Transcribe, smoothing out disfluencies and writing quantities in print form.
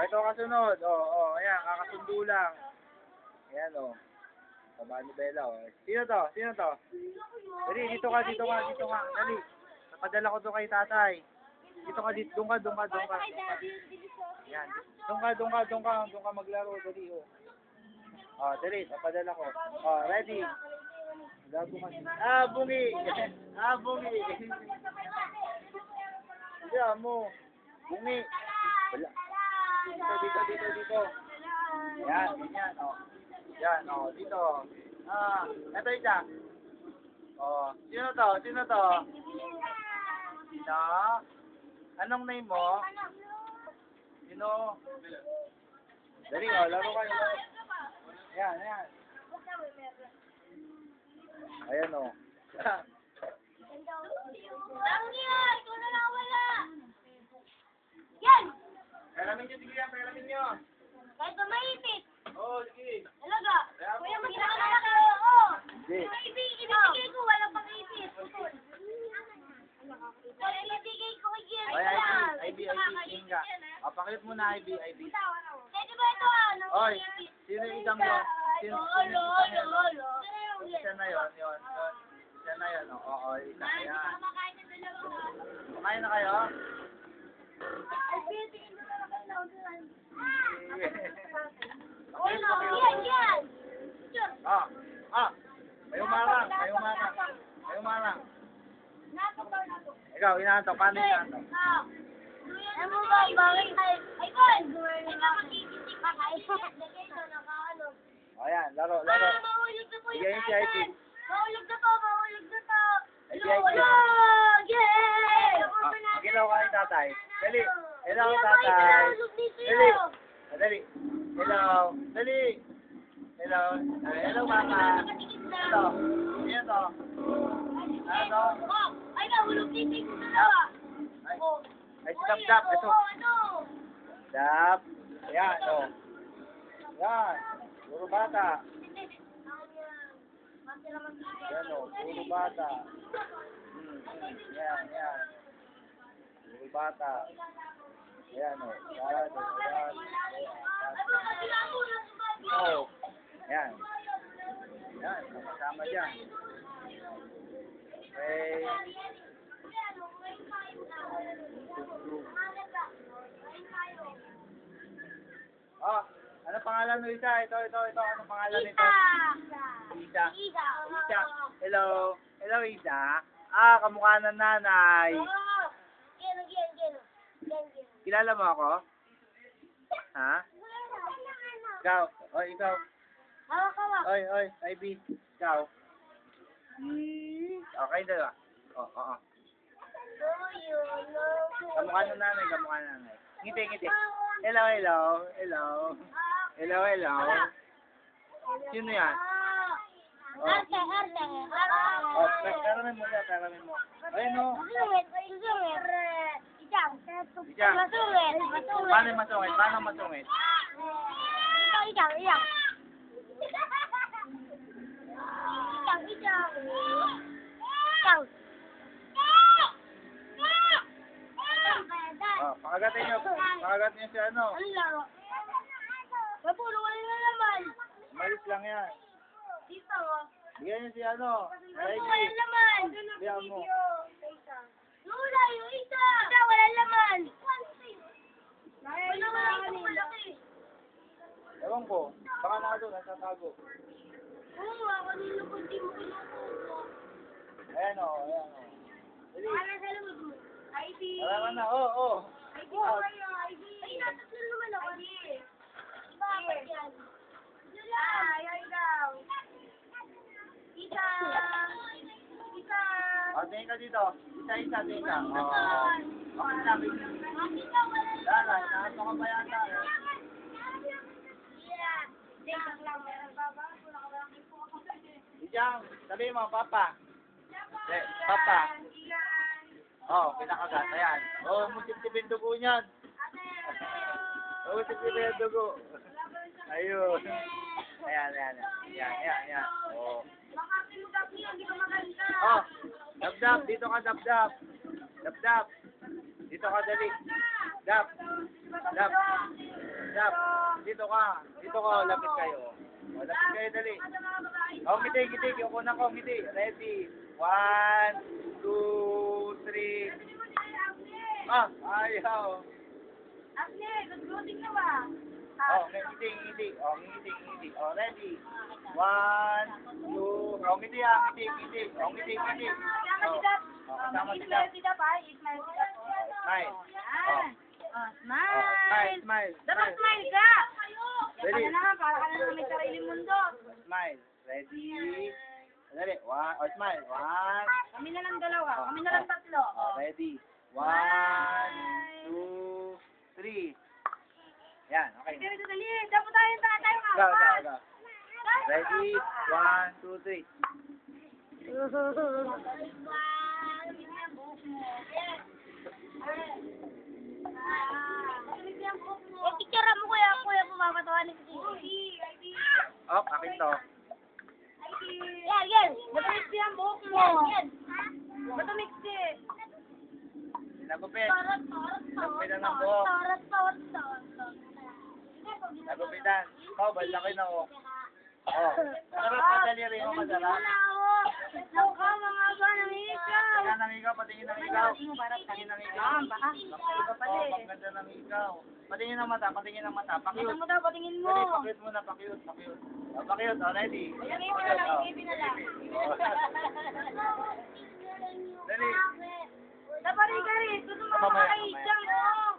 ito kasunod. Ayan, kakasundo lang. Ayan, Taba ni Bella, Sino to? Dali, dito ka. Dali. Napadala ko to kay tatay. Dito ka, doon ka. Ayan. Doon ka maglaro. Dali, dali, napadala ko. Ready? Bungi. Diyan mo. Bungi. Wala. Dito. Yan, ganyan, Yan, dito. Ito isa. Sino to? Sino? Anong name mo? Sino? Dali, laro kayo. Yan. Ayan, Yan! Peramin nyo. Kahit ba maipit? Sige. Talaga? Kuya, magkita na ako. Hindi. Ibibigay ko, walang pang-ipit. Ibibigay ko kay Jerry. IB, Inga. Pakit mo na, IB. Pwede ba ito, Oy, sino yung isang yun? Lolo. Isa na yun. Isa na yun, Oo, isa na yan. Kumakain ng dalawa. Kumain na kayo? Yan. May umarang. Ikaw, inaantok. Paano inaantok? Ano ba, bakit ay Bon! Ikaw magkikisik ka kayo. Ayan, laro. Mahulog na po yung Bigyan niyo si IB. Mahulog na po. IB. Magilaw ka kay tatay. Dali. Hello, tatay. Dali. Hello, mama. Hello. Sino to? Ano? Ay, nahulog titig ko dalawa. Ay, si Dap. Ito. Dap. Ayan, Yan. Puro bata. Yan, puro bata. Yan. Puro bata. Ayan, Yan. Yan. Kasama dyan. Okay. Ano pangalan mo isa? Ito. Ano pangalan nito? Isa. Hello, Isa. Kamukha ng nanay. Kilala mo ako? Ha? Ikaw. Ikaw. Oy, IB. Ikaw. Okay, dalawa. Kamukha ng nanay. Ngiti. Hello. Sino yan? Arte. Peramin mo. Ayun, Ijang. Paano masungit? Ijang. Pakagatin niyo si ano. Ano laro? Mapulo, wala na naman. Malis lang yan. Dito. Bigyan niyo si ano. Wala naman. Bigyan mo. Lula, yung isa. Wala naman. Wala malaki. Ewan ko. Baka nasa tago. Oo nga, kanino ko di mo kinukuha. Ayan. Dali. Ano sa loob mo? ID. Wala na. ID ko kayo, ID. Ay, natatlo naman ako. ID. Bakit yan? Ay, daw. Isa. Tingin ka dito. Isa, tingin ka. Okay lang. Bakit ka wala Lala, nakato ka ba yata? Ijang, sabihin mo, Papa. Papa. Pinakagat. Ayan. Musip-sipin dugo niyan. Musip-sipin yung dugo. Ayun. Ayan. Dab. Dito ka, Dab. Dab. Dito ka, dali. Dab. Stop. Dito ka. Dito ka, lapit kayo. O, lapit kayo, dali. O, ngiti, ngiti. Yung unang ko, ngiti. Ready. 1, 2, 3. Ah, ayaw. Asne, good ka ba? O, ngiti, ngiti. O, ngiti, ngiti. O, ready. 1, 2. O, ngiti ah, ngiti, ngiti. O, ngiti, ngiti. O, kasama si Dap. Ismail pa. Ismail pa. Smile. Yan. Oh, Smile, smile. smile. Dapat smile ka. Ready? Yan ka na, para ka na may sariling mundo. Smile. Ready. Dali. 1. O, smile. 1. Kami na lang dalawa. Kami na lang tatlo. O, ready. 1, 2, 3. Yan, okay. Dali, dali. Dapat tayo tayo nga. Go, go, go. Ready. 1, 2, 3. Picture mo kuya pumapatawa ni Oh, akin to. Yan. Matumix ang buhok mo. Matumix eh. Nagupit. Nagupitan ng buhok. Nagupitan. Oh, balaki na oh. Oh, masarap pa daliri mo, masarap. Nauka mga ba ng ikaw. Tingnan ng ikaw, patingin ng ikaw. Patingin ng ikaw. Baka. Iba pala Oh, eh. maganda ng ikaw. Patingin ng mata, patingin ng mata. Pakyut. Tingnan mo daw, patingin mo. Dali, pakyut muna, pakyut, pakyut. Oh, pakyut, oh, ready. Yung ngipin na lang, yung ngipin na lang. Dali. Dapat rin ka rin, gusto mo Mamaya, makakaisang mo.